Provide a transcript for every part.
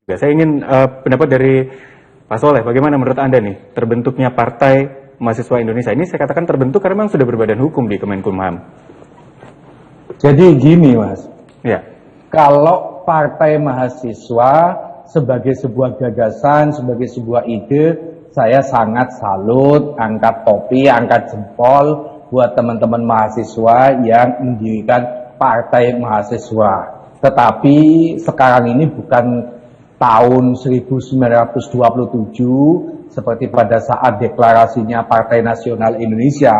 Ya, saya ingin pendapat dari Pak Soleh, bagaimana menurut Anda nih terbentuknya Partai Mahasiswa Indonesia? Ini saya katakan terbentuk karena memang sudah berbadan hukum di Kemenkumham. Jadi gini Mas, Ya. kalau Partai Mahasiswa sebagai sebuah gagasan, sebagai sebuah ide, saya sangat salut, angkat topi, angkat jempol buat teman-teman mahasiswa yang mendirikan Partai Mahasiswa. Tetapi sekarang ini bukan tahun 1927 seperti pada saat deklarasinya Partai Nasional Indonesia,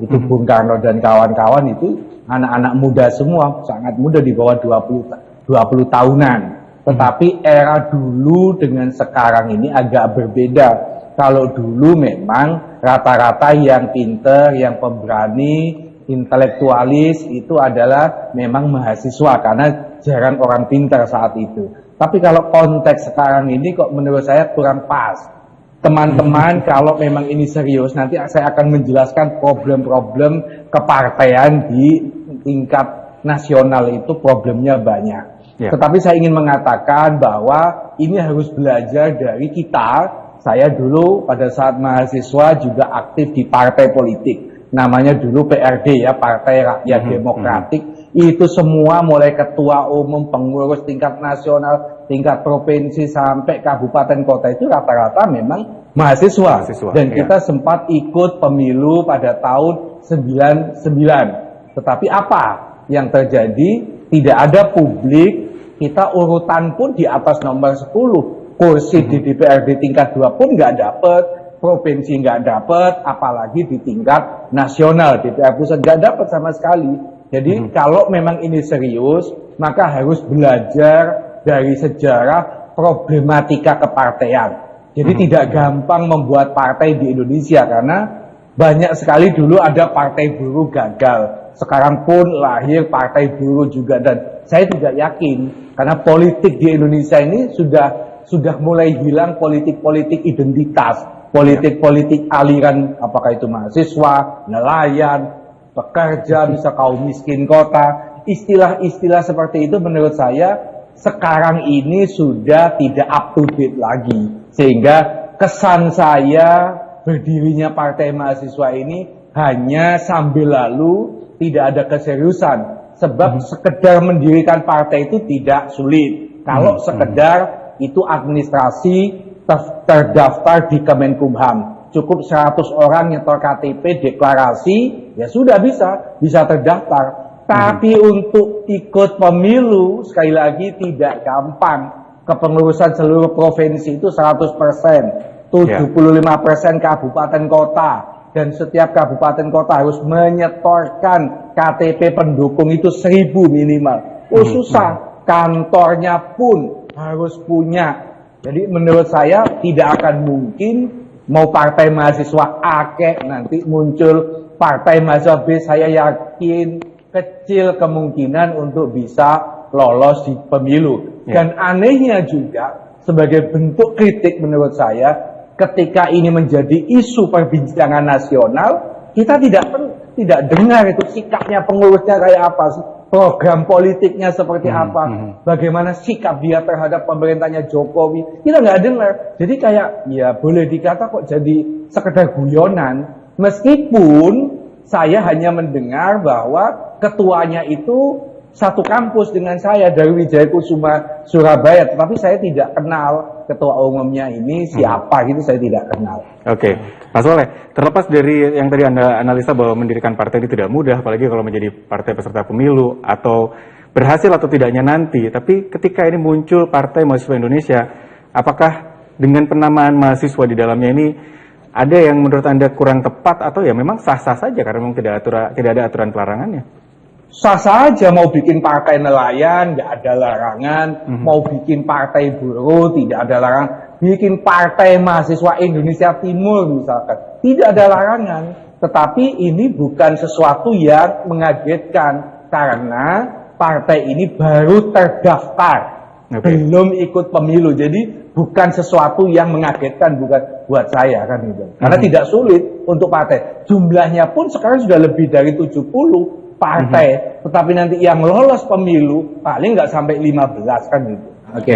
itu Bung Karno dan kawan-kawan itu anak-anak muda semua, sangat muda di bawah 20 tahunan. Tetapi era dulu dengan sekarang ini agak berbeda. Kalau dulu memang rata-rata yang pinter, yang pemberani, intelektualis itu adalah memang mahasiswa karena jarang orang pintar saat itu. Tapi kalau konteks sekarang ini kok menurut saya kurang pas. Teman-teman, kalau memang ini serius, nanti saya akan menjelaskan problem-problem kepartaian di tingkat nasional itu problemnya banyak. Ya. Tetapi saya ingin mengatakan bahwa ini harus belajar dari kita. Saya dulu pada saat mahasiswa juga aktif di partai politik. Namanya dulu PRD ya, Partai Rakyat Demokratik. Itu semua mulai ketua umum, pengurus tingkat nasional, tingkat provinsi sampai kabupaten kota itu rata-rata memang mahasiswa. Dan kita sempat ikut pemilu pada tahun 99. Tetapi apa yang terjadi? Tidak ada publik, kita urutan pun di atas nomor 10. Kursi di DPRD tingkat 2 pun nggak dapat, provinsi nggak dapat, apalagi di tingkat nasional, DPR pusat nggak dapat sama sekali. Jadi kalau memang ini serius, maka harus belajar dari sejarah problematika kepartaian. Jadi tidak gampang membuat partai di Indonesia karena banyak sekali dulu ada partai buruh gagal. Sekarang pun lahir partai buruh juga dan saya tidak yakin karena politik di Indonesia ini sudah mulai hilang politik-politik identitas, politik-politik aliran apakah itu mahasiswa, nelayan, pekerja, bisa kaum miskin kota, istilah-istilah seperti itu menurut saya sekarang ini sudah tidak up to date lagi. Sehingga kesan saya berdirinya Partai Mahasiswa ini hanya sambil lalu, tidak ada keseriusan. Sebab sekedar mendirikan partai itu tidak sulit. Kalau sekedar itu administrasi terdaftar di Kemenkumham. Cukup 100 orang nyetor KTP, deklarasi, ya sudah bisa terdaftar. Tapi untuk ikut pemilu, sekali lagi tidak gampang. Kepengurusan seluruh provinsi itu 100%, 75% kabupaten kota. Dan setiap kabupaten kota harus menyetorkan KTP pendukung itu 1000 minimal. Oh susah, kantornya pun harus punya. Jadi menurut saya tidak akan mungkin mau partai mahasiswa A nanti muncul partai mahasiswa B, saya yakin kecil kemungkinan untuk bisa lolos di pemilu. Dan anehnya juga sebagai bentuk kritik menurut saya, ketika ini menjadi isu perbincangan nasional, kita tidak dengar itu sikapnya pengurusnya kayak apa sih, program politiknya seperti apa, bagaimana sikap dia terhadap pemerintahnya Jokowi, kita nggak dengar. Jadi kayak ya boleh dikata kok jadi sekedar guyonan, meskipun saya hanya mendengar bahwa ketuanya itu satu kampus dengan saya dari Wijaya Kusuma Surabaya, tetapi saya tidak kenal ketua umumnya ini siapa gitu, saya tidak kenal. Oke, Pak Soleh, terlepas dari yang tadi Anda analisa bahwa mendirikan partai ini tidak mudah, apalagi kalau menjadi partai peserta pemilu atau berhasil atau tidaknya nanti, tapi ketika ini muncul Partai Mahasiswa Indonesia, apakah dengan penamaan mahasiswa di dalamnya ini ada yang menurut Anda kurang tepat atau ya memang sah-sah saja karena memang tidak ada aturan pelarangannya? Sah saja, mau bikin partai nelayan nggak ada larangan, mau bikin partai buruh tidak ada larangan, bikin partai mahasiswa Indonesia Timur misalkan tidak ada larangan. Tetapi ini bukan sesuatu yang mengagetkan karena partai ini baru terdaftar, belum ikut pemilu, jadi bukan sesuatu yang mengagetkan buat saya kan gitu. Karena tidak sulit untuk partai, jumlahnya pun sekarang sudah lebih dari 70 partai, tetapi nanti yang lolos pemilu paling nggak sampai 15 kan gitu. Oke.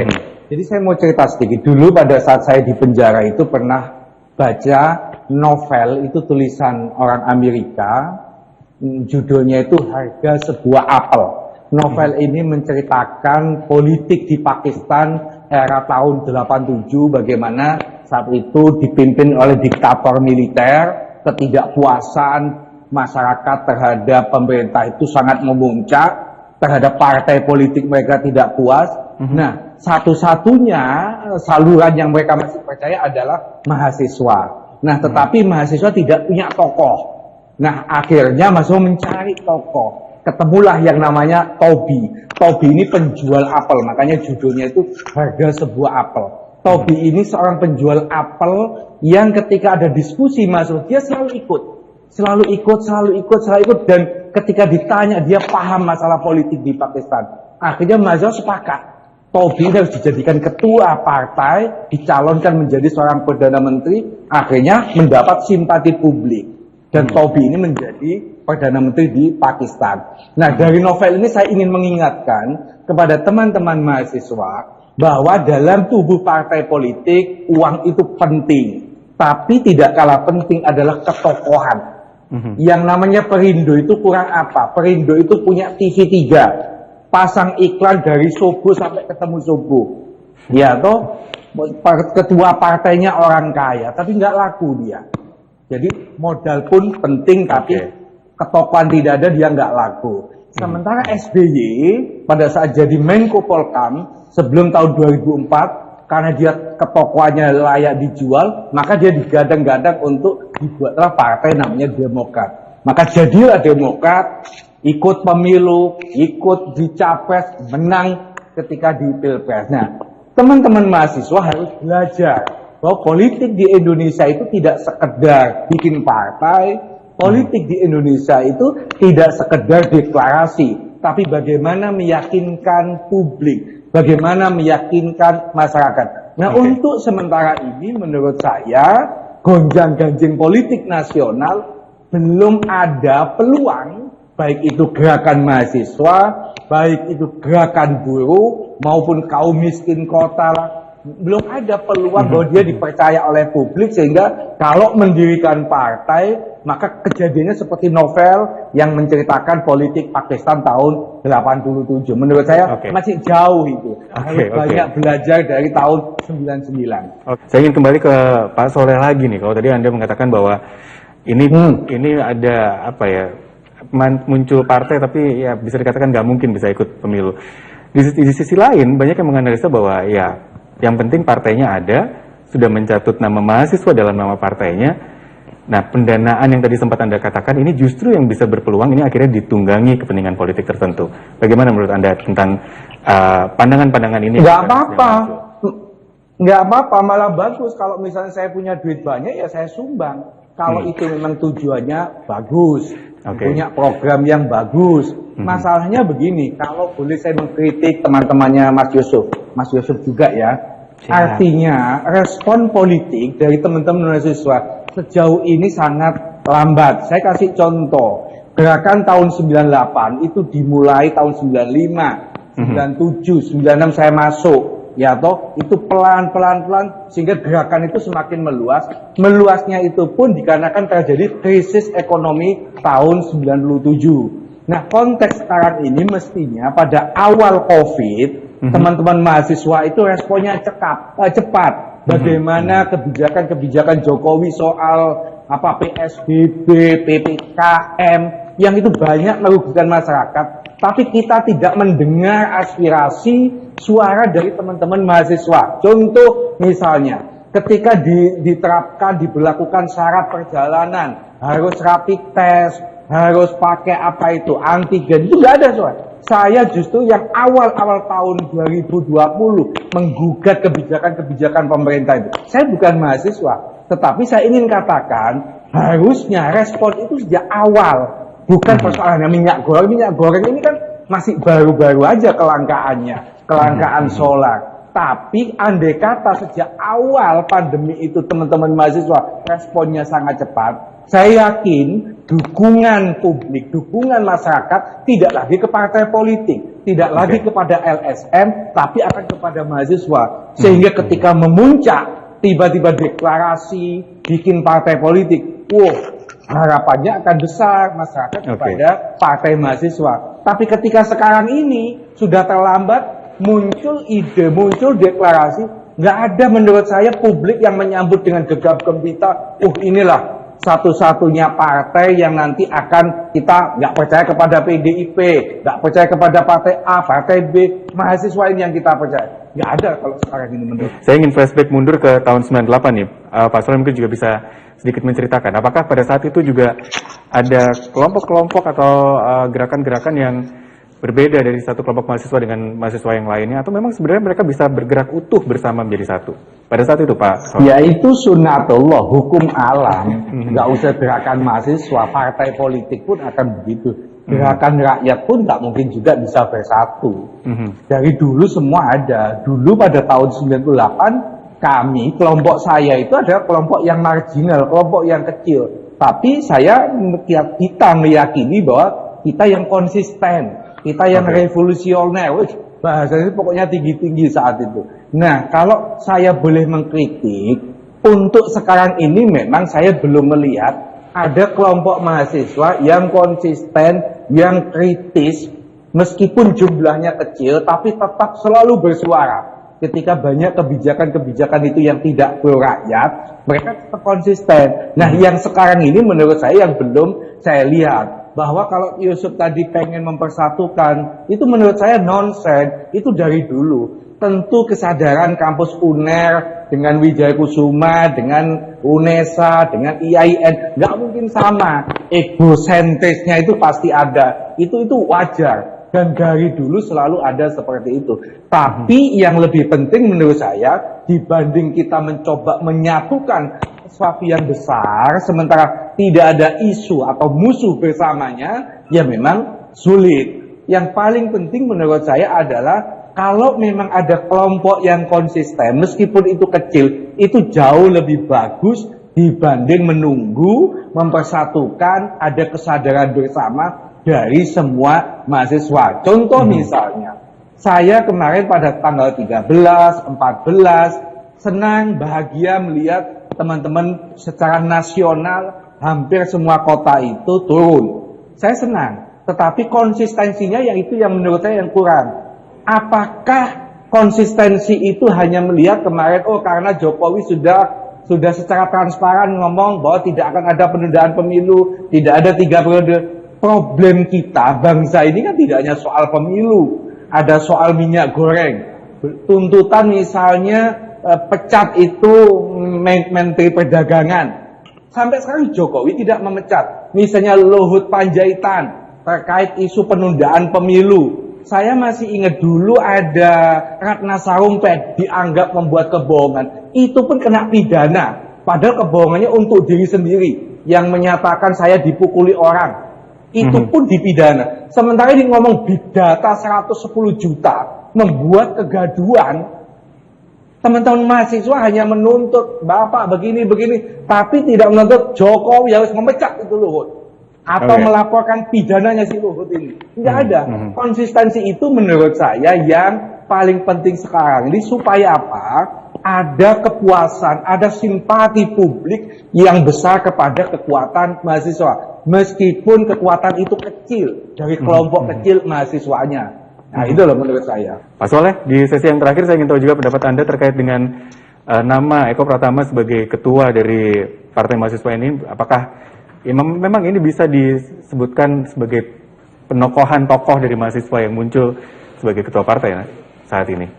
Jadi saya mau cerita sedikit. Dulu pada saat saya di penjara itu pernah baca novel, itu tulisan orang Amerika, judulnya itu Harga Sebuah Apel. Novel ini menceritakan politik di Pakistan era tahun 87, bagaimana saat itu dipimpin oleh diktator militer, ketidakpuasan masyarakat terhadap pemerintah itu sangat memuncak, terhadap partai politik mereka tidak puas. Nah, satu-satunya saluran yang mereka masih percaya adalah mahasiswa. Nah, tetapi mahasiswa tidak punya tokoh. Nah, akhirnya mahasiswa mencari tokoh. Ketemulah yang namanya Tobi. Tobi ini penjual apel, makanya judulnya itu Harga Sebuah Apel. Tobi ini seorang penjual apel yang ketika ada diskusi mahasiswa, dia selalu ikut, dan ketika ditanya dia paham masalah politik di Pakistan. Akhirnya mahasiswa sepakat, Tobi harus dijadikan ketua partai, dicalonkan menjadi seorang Perdana Menteri, akhirnya mendapat simpati publik. Dan Tobi ini menjadi Perdana Menteri di Pakistan. Nah, dari novel ini saya ingin mengingatkan kepada teman-teman mahasiswa bahwa dalam tubuh partai politik uang itu penting. Tapi tidak kalah penting adalah ketokohan. Yang namanya Perindo itu kurang apa? Perindo itu punya TV 3. Pasang iklan dari subuh sampai ketemu subuh. Ya toh, ketua partainya orang kaya, tapi nggak laku dia. Jadi modal pun penting, tapi ketokohan tidak ada, dia nggak laku. Sementara SBY pada saat jadi Menko Polkam sebelum tahun 2004, karena dia ketokohannya layak dijual, maka dia digadang-gadang untuk dibuatlah partai namanya Demokrat. Maka jadilah Demokrat, ikut pemilu, ikut di Capres, menang ketika di Pilpres. Nah, teman-teman mahasiswa harus belajar bahwa politik di Indonesia itu tidak sekedar bikin partai, politik di Indonesia itu tidak sekedar deklarasi, tapi bagaimana meyakinkan publik, bagaimana meyakinkan masyarakat. Nah, untuk sementara ini menurut saya gonjang-ganjing politik nasional belum ada peluang, baik itu gerakan mahasiswa, baik itu gerakan buruh maupun kaum miskin kota, belum ada peluang bahwa dia dipercaya oleh publik, sehingga kalau mendirikan partai maka kejadiannya seperti novel yang menceritakan politik Pakistan tahun 87. Menurut saya masih jauh itu. Harus banyak belajar dari tahun 99. Saya ingin kembali ke Pak Soleh lagi nih. Kalau tadi Anda mengatakan bahwa ini ada apa ya, muncul partai tapi ya bisa dikatakan nggak mungkin bisa ikut pemilu. Di sisi lain banyak yang menganalisa bahwa ya yang penting partainya ada, sudah mencatut nama mahasiswa dalam nama partainya. Nah, pendanaan yang tadi sempat Anda katakan ini justru yang bisa berpeluang ini akhirnya ditunggangi kepentingan politik tertentu. Bagaimana menurut Anda tentang pandangan-pandangan ini? Nggak apa-apa, malah bagus. Kalau misalnya saya punya duit banyak, ya saya sumbang. Kalau itu memang tujuannya bagus, punya program yang bagus. Masalahnya begini, kalau boleh saya mengkritik teman-temannya Mas Yusuf juga ya. Artinya respon politik dari teman-teman mahasiswa sejauh ini sangat lambat. Saya kasih contoh, gerakan tahun 98 itu dimulai tahun 95, 97, 96 saya masuk. Ya toh, itu pelan-pelan sehingga gerakan itu semakin meluas. Meluasnya itu pun dikarenakan terjadi krisis ekonomi tahun 97. Nah, konteks sekarang ini mestinya pada awal COVID, teman-teman mahasiswa itu responnya cepat. Bagaimana kebijakan-kebijakan Jokowi soal PSBB, PPKM yang itu banyak merugikan masyarakat, tapi kita tidak mendengar aspirasi suara dari teman-teman mahasiswa. Contoh misalnya, ketika diberlakukan syarat perjalanan, harus rapid test, harus pakai antigen, itu nggak ada suara. Saya justru yang awal-awal tahun 2020 menggugat kebijakan-kebijakan pemerintah itu. Saya bukan mahasiswa, tetapi saya ingin katakan harusnya respon itu sejak awal. Bukan persoalannya minyak goreng. Minyak goreng ini kan masih baru-baru aja kelangkaan solar. Tapi andai kata sejak awal pandemi itu teman-teman mahasiswa responnya sangat cepat, saya yakin dukungan publik, dukungan masyarakat tidak lagi ke partai politik, tidak lagi kepada LSM, tapi akan kepada mahasiswa. Sehingga ketika memuncak, tiba-tiba deklarasi, bikin partai politik, harapannya akan besar masyarakat kepada partai mahasiswa. Tapi ketika sekarang ini sudah terlambat, muncul ide, muncul deklarasi, nggak ada menurut saya publik yang menyambut dengan gegap gempita, inilah satu-satunya partai yang nanti akan kita nggak percaya kepada PDIP, nggak percaya kepada partai A, partai B, mahasiswa ini yang kita percaya. Nggak ada kalau sekarang ini menurut. Saya ingin flashback mundur ke tahun 98 nih. Pak Soleh mungkin juga bisa sedikit menceritakan. Apakah pada saat itu juga ada kelompok-kelompok atau gerakan-gerakan yang berbeda dari satu kelompok mahasiswa dengan mahasiswa yang lainnya, atau memang sebenarnya mereka bisa bergerak utuh bersama menjadi satu pada saat itu, Pak? Ya itu sunnatullah, hukum alam. Nggak usah gerakan mahasiswa, partai politik pun akan begitu. Gerakan rakyat pun nggak mungkin juga bisa bersatu. Dari dulu semua ada. Dulu pada tahun 98 kami, kelompok saya itu adalah kelompok yang marginal, kelompok yang kecil. Tapi kita meyakini bahwa kita yang konsisten, kita yang revolusioner, bahasanya pokoknya tinggi-tinggi saat itu. Nah, kalau saya boleh mengkritik, untuk sekarang ini memang saya belum melihat ada kelompok mahasiswa yang konsisten, yang kritis, meskipun jumlahnya kecil, tapi tetap selalu bersuara. Ketika banyak kebijakan-kebijakan itu yang tidak pro rakyat, mereka tetap konsisten. Nah, yang sekarang ini menurut saya yang belum saya lihat. Bahwa kalau Yusuf tadi pengen mempersatukan, itu menurut saya nonsens, itu dari dulu. Tentu kesadaran kampus UNER dengan Wijaya Kusuma, dengan UNESA, dengan IAIN, nggak mungkin sama. Egosentrisnya itu pasti ada, itu wajar. Dan dari dulu selalu ada seperti itu. Tapi yang lebih penting menurut saya, dibanding kita mencoba menyatukan sesuatu yang besar, sementara tidak ada isu atau musuh bersamanya, ya memang sulit. Yang paling penting menurut saya adalah, kalau memang ada kelompok yang konsisten, meskipun itu kecil, itu jauh lebih bagus dibanding menunggu, mempersatukan, ada kesadaran bersama dari semua mahasiswa. Contoh misalnya, saya kemarin pada tanggal 13, 14, senang, bahagia melihat teman-teman secara nasional hampir semua kota itu turun. Saya senang, tetapi konsistensinya yang itu yang menurut saya yang kurang. Apakah konsistensi itu hanya melihat kemarin, karena Jokowi sudah secara transparan ngomong bahwa tidak akan ada penundaan pemilu, tidak ada 3 periode. Problem kita, bangsa ini kan tidak hanya soal pemilu, ada soal minyak goreng. Tuntutan misalnya pecat itu Menteri Perdagangan. Sampai sekarang Jokowi tidak memecat. Misalnya Luhut Panjaitan terkait isu penundaan pemilu. Saya masih ingat dulu ada Ratna Sarumpait dianggap membuat kebohongan. Itu pun kena pidana. Padahal kebohongannya untuk diri sendiri. Yang menyatakan saya dipukuli orang. Itu pun dipidana. Sementara ini ngomong big data 110 juta. Membuat kegaduhan. Teman-teman mahasiswa hanya menuntut Bapak begini-begini, tapi tidak menuntut Jokowi harus memecat itu Luhut. Atau melaporkan pidananya si Luhut ini. Tidak ada. Konsistensi itu menurut saya yang paling penting sekarang ini, supaya apa? Ada kepuasan, ada simpati publik yang besar kepada kekuatan mahasiswa. Meskipun kekuatan itu kecil, dari kelompok kecil mahasiswanya. Nah, itu loh menurut saya. Pak Soleh, di sesi yang terakhir saya ingin tahu juga pendapat Anda terkait dengan nama Eko Pratama sebagai ketua dari Partai Mahasiswa ini. Apakah memang ini bisa disebutkan sebagai penokohan tokoh dari mahasiswa yang muncul sebagai ketua partai saat ini?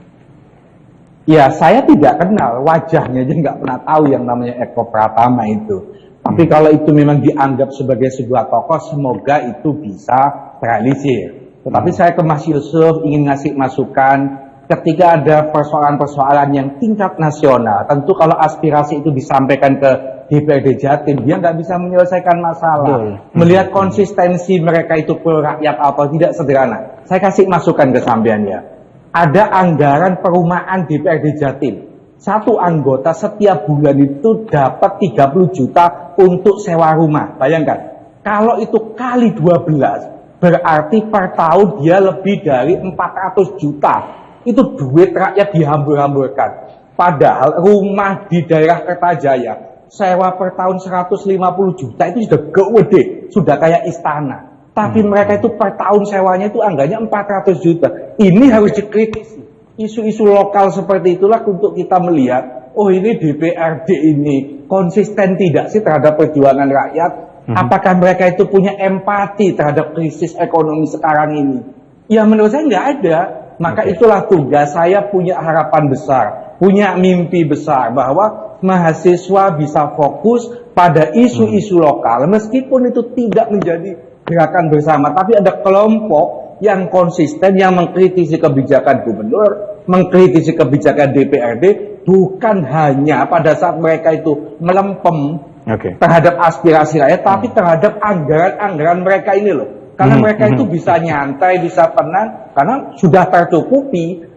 Ya, saya tidak kenal, wajahnya aja nggak pernah tahu yang namanya Eko Pratama itu. Tapi kalau itu memang dianggap sebagai sebuah tokoh, semoga itu bisa terrealisir. Tetapi saya ke Mas Yusuf ingin ngasih masukan, ketika ada persoalan-persoalan yang tingkat nasional, tentu kalau aspirasi itu disampaikan ke DPRD Jatim, dia nggak bisa menyelesaikan masalah. Melihat konsistensi mereka itu pro rakyat atau tidak sederhana. Saya kasih masukan ke sampean ya. Ada anggaran perumahan DPRD Jatim. Satu anggota setiap bulan itu dapat 30 juta untuk sewa rumah. Bayangkan, kalau itu kali 12, berarti per tahun dia lebih dari 400 juta. Itu duit rakyat dihambur-hamburkan. Padahal rumah di daerah Kertajaya sewa per tahun 150 juta itu sudah gede, sudah kayak istana. Tapi mereka itu per tahun sewanya itu anggarannya 400 juta. Ini harus dikritisi. Isu-isu lokal seperti itulah untuk kita melihat, oh ini DPRD ini konsisten tidak sih terhadap perjuangan rakyat? Apakah mereka itu punya empati terhadap krisis ekonomi sekarang ini? Ya menurut saya nggak ada. Maka itulah tugas saya, punya harapan besar, punya mimpi besar bahwa mahasiswa bisa fokus pada isu-isu lokal meskipun itu tidak menjadi gerakan bersama, tapi ada kelompok yang konsisten yang mengkritisi kebijakan gubernur, mengkritisi kebijakan DPRD, bukan hanya pada saat mereka itu melempem terhadap aspirasi rakyat, tapi terhadap anggaran-anggaran mereka ini loh. Karena mereka itu bisa nyantai, bisa tenang, karena sudah tercukupi.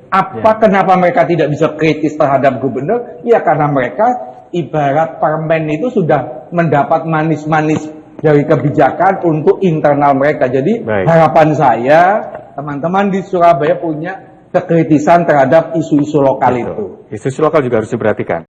Kenapa mereka tidak bisa kritis terhadap gubernur? Ya karena mereka ibarat permen itu sudah mendapat manis-manis dari kebijakan untuk internal mereka. Jadi harapan saya, teman-teman di Surabaya punya kekritisan terhadap isu-isu lokal itu. Isu-isu lokal juga harus diperhatikan.